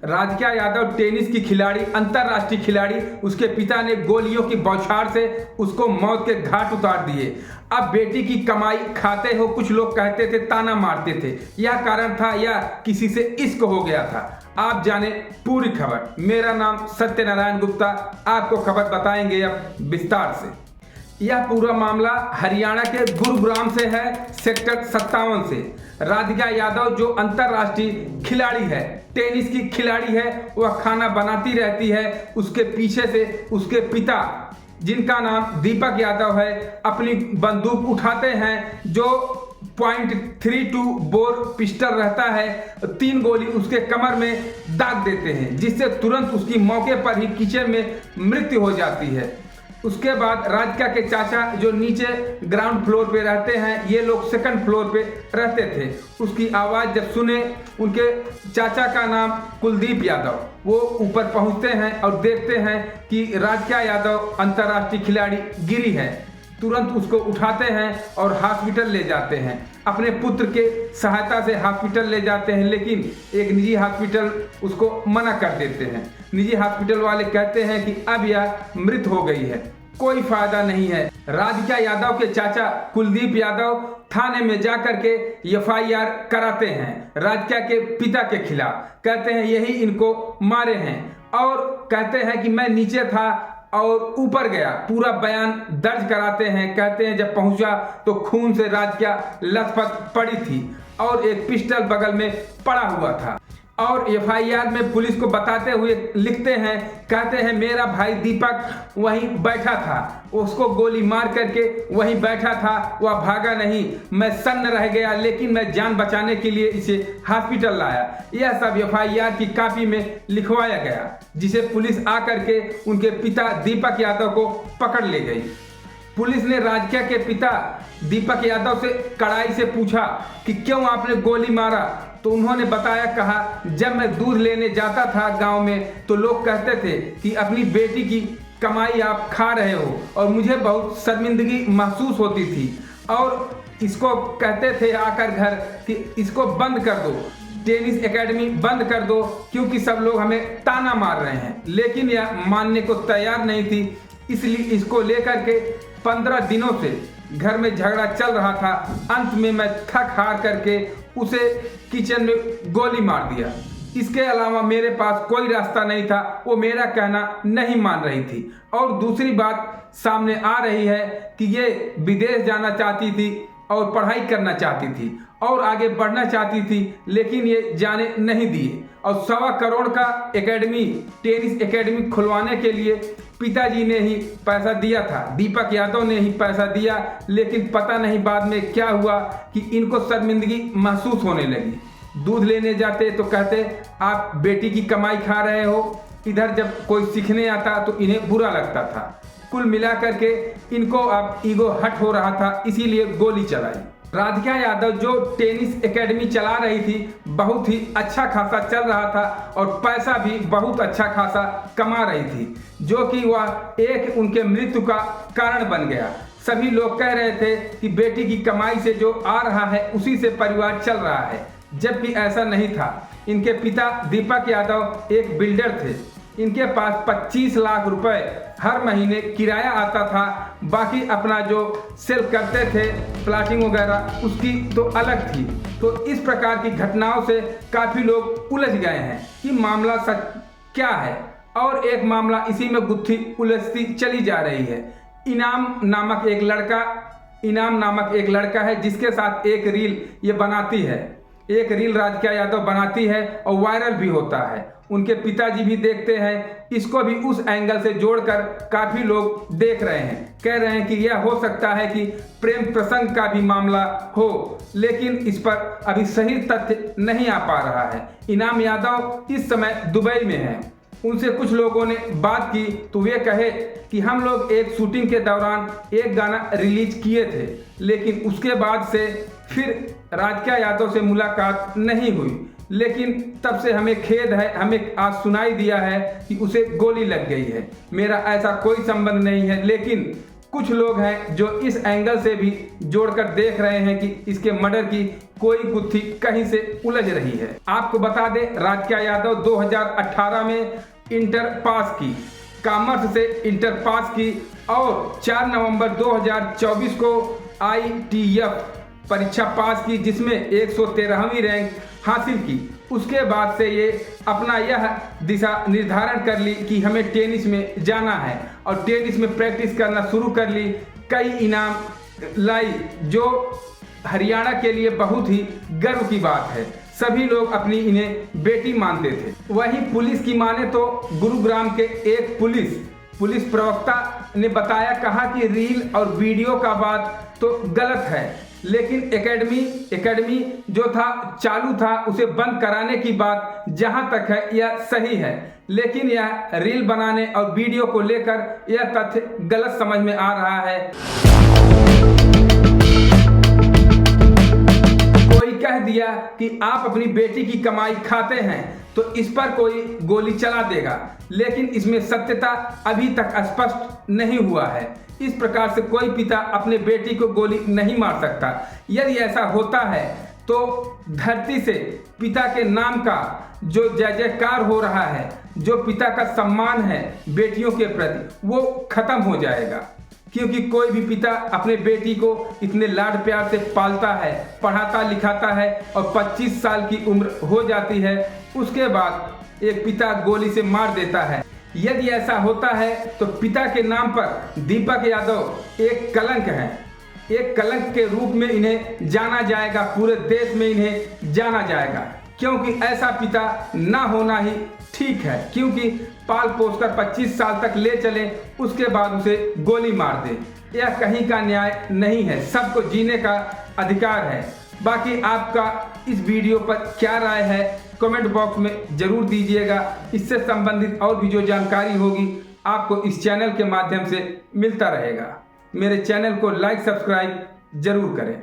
Radhika Yadav tennis की खिलाड़ी, अंतर्राष्ट्रीय खिलाड़ी, उसके पिता ने गोलियों की बौछार से उसको मौत के घाट उतार दिए। अब बेटी की कमाई खाते हो, कुछ लोग कहते थे, ताना मारते थे। यह कारण था या किसी से इश्क हो गया था? आप जाने पूरी खबर। मेरा नाम सत्यनारायण गुप्ता, आपको खबर बताएंगे अब विस्तार से। यह पूरा मामला हरियाणा के गुरुग्राम से है, सेक्टर 57 से। राधिका यादव जो अंतर्राष्ट्रीय खिलाड़ी है, टेनिस की खिलाड़ी है, वह खाना बनाती रहती है। उसके पीछे से उसके पिता, जिनका नाम दीपक यादव है, अपनी बंदूक उठाते हैं जो .32 बोर पिस्टल रहता है। 3 गोली उसके कमर में दाग देते हैं, जिससे तुरंत उसकी मौके पर ही किचन में मृत्यु हो जाती है। उसके बाद राधिका के चाचा जो नीचे ग्राउंड फ्लोर पे रहते हैं, ये लोग सेकंड फ्लोर पे रहते थे। उसकी आवाज़ जब सुने, उनके चाचा का नाम कुलदीप यादव, वो ऊपर पहुंचते हैं और देखते हैं कि राधिका यादव अंतर्राष्ट्रीय खिलाड़ी गिरी है। तुरंत उसको उठाते हैं और हॉस्पिटल ले जाते हैं। अपने पुत्र के सहायता से हॉस्पिटल ले जाते हैं, लेकिन एक निजी हॉस्पिटल उसको मना कर देते हैं। निजी हॉस्पिटल वाले कहते हैं कि अब यह मृत हो गई है, कोई फायदा नहीं है। राधिका यादव के चाचा कुलदीप यादव थाने में जाकर के FIR कराते हैं राधिका के पिता के खिलाफ। कहते हैं यही इनको मारे हैं और कहते हैं कि मैं नीचे था और ऊपर गया। पूरा बयान दर्ज कराते हैं। कहते हैं जब पहुंचा तो खून से राधिका लथपथ पड़ी थी और एक पिस्टल बगल में पड़ा हुआ था। और FIR में पुलिस को बताते हुए लिखते हैं, कहते हैं मेरा भाई दीपक वहीं बैठा था, उसको गोली मार करके वहीं बैठा था, वह भागा नहीं। मैं सन्न रह गया, लेकिन मैं जान बचाने के लिए इसे हॉस्पिटल लाया। यह सब FIR की कॉपी में लिखवाया गया, जिसे पुलिस आकर के उनके पिता दीपक यादव को पकड़ ले गई। पुलिस ने राधिका के पिता दीपक यादव से कड़ाई से पूछा कि क्यों आपने गोली मारा, तो उन्होंने बताया, कहा जब मैं दूध लेने जाता था गांव में तो लोग कहते थे कि अपनी बेटी की कमाई आप खा रहे हो और मुझे बहुत शर्मिंदगी महसूस होती थी और इसको कहते थे आकर घर कि इसको बंद कर दो, टेनिस एकेडमी बंद कर दो, क्योंकि सब लोग हमें ताना मार रहे हैं। लेकिन यह मानने को तैयार नहीं थी, इसलिए इसको लेकर के 15 दिनों से घर में झगड़ा चल रहा था। अंत में मैं थक हार करके उसे किचन में गोली मार दिया। इसके अलावा मेरे पास कोई रास्ता नहीं था। वो मेरा कहना नहीं मान रही थी। और दूसरी बात सामने आ रही है कि ये विदेश जाना चाहती थी और पढ़ाई करना चाहती थी और आगे बढ़ना चाहती थी, लेकिन ये जाने नहीं दिए। और 1.25 करोड़ का एकेडमी, टेनिस एकेडमी खुलवाने के लिए पिताजी ने ही पैसा दिया था, दीपक यादव ने ही पैसा दिया। लेकिन पता नहीं बाद में क्या हुआ कि इनको शर्मिंदगी महसूस होने लगी। दूध लेने जाते तो कहते आप बेटी की कमाई खा रहे हो। इधर जब कोई सीखने आता तो इन्हें बुरा लगता था। कुल मिलाकर के इनको अब ईगो हट हो रहा था, इसीलिए गोली चलाई। राधिका यादव जो टेनिस एकेडमी चला रही थी, बहुत ही अच्छा खासा चल रहा था और पैसा भी बहुत अच्छा खासा कमा रही थी, जो कि वह एक उनके मृत्यु का कारण बन गया। सभी लोग कह रहे थे कि बेटी की कमाई से जो आ रहा है उसी से परिवार चल रहा है, जबकि ऐसा नहीं था। इनके पिता दीपक यादव एक बिल्डर थे। इनके पास 25 लाख रुपए हर महीने किराया आता था। बाकी अपना जो सेल करते थे प्लाटिंग वगैरह, उसकी तो अलग थी। तो इस प्रकार की घटनाओं से काफ़ी लोग उलझ गए हैं कि मामला सच क्या है। और एक मामला इसी में गुत्थी उलझती चली जा रही है। इनाम नामक एक लड़का है, जिसके साथ एक रील ये बनाती है। एक रील राधिका यादव बनाती है और वायरल भी होता है। उनके पिताजी भी देखते हैं। इसको भी उस एंगल से जोड़कर काफ़ी लोग देख रहे हैं, कह रहे हैं कि यह हो सकता है कि प्रेम प्रसंग का भी मामला हो, लेकिन इस पर अभी सही तथ्य नहीं आ पा रहा है। इनाम यादव इस समय दुबई में हैं। उनसे कुछ लोगों ने बात की तो वे कहे कि हम लोग एक शूटिंग के दौरान एक गाना रिलीज किए थे, लेकिन उसके बाद से फिर राधिका यादव से मुलाकात नहीं हुई। लेकिन तब से हमें खेद है, हमें आज सुनाई दिया है कि उसे गोली लग गई है। मेरा ऐसा कोई संबंध नहीं है, लेकिन कुछ लोग हैं जो इस एंगल से भी जोड़कर देख रहे हैं कि इसके मर्डर की कोई गुत्थी कहीं से उलझ रही है। आपको बता दें, राजकिया यादव 2018 में इंटर पास की, कॉमर्स से इंटर पास की और 4 नवंबर 2024 को ITF परीक्षा पास की, जिसमें 113वीं रैंक हासिल की। उसके बाद से ये अपना यह दिशा निर्धारण कर ली कि हमें टेनिस में जाना है और टेनिस में प्रैक्टिस करना शुरू कर ली। कई इनाम लाई, जो हरियाणा के लिए बहुत ही गर्व की बात है। सभी लोग अपनी इन्हें बेटी मानते थे। वहीं पुलिस की माने तो गुरुग्राम के एक पुलिस प्रवक्ता ने बताया, कहा कि रील और वीडियो का बात तो गलत है, लेकिन एकेडमी जो था चालू था, उसे बंद कराने की बात जहां तक है यह सही है, लेकिन यह रील बनाने और वीडियो को लेकर यह तथ्य गलत समझ में आ रहा है। कोई कह दिया कि आप अपनी बेटी की कमाई खाते हैं तो इस पर कोई गोली चला देगा, लेकिन इसमें सत्यता अभी तक स्पष्ट नहीं हुआ है। इस प्रकार से कोई पिता अपने बेटी को गोली नहीं मार सकता। यदि ऐसा होता है तो धरती से पिता के नाम का जो जय जयकार हो रहा है, जो पिता का सम्मान है बेटियों के प्रति, वो खत्म हो जाएगा। क्योंकि कोई भी पिता अपने बेटी को इतने लाड प्यार से पालता है, पढ़ाता लिखाता है और 25 साल की उम्र हो जाती है, उसके बाद एक पिता गोली से मार देता है। यदि ऐसा होता है तो पिता के नाम पर दीपक यादव एक कलंक है। एक कलंक के रूप में इन्हें जाना जाएगा, पूरे देश में इन्हें जाना जाएगा, क्योंकि ऐसा पिता ना होना ही ठीक है। क्योंकि पाल पोस कर 25 साल तक ले चले, उसके बाद उसे गोली मार दे, यह कहीं का न्याय नहीं है। सबको जीने का अधिकार है। बाकी आपका इस वीडियो पर क्या राय है, कमेंट बॉक्स में जरूर दीजिएगा। इससे संबंधित और भी जो जानकारी होगी आपको इस चैनल के माध्यम से मिलता रहेगा। मेरे चैनल को लाइक सब्सक्राइब जरूर करें।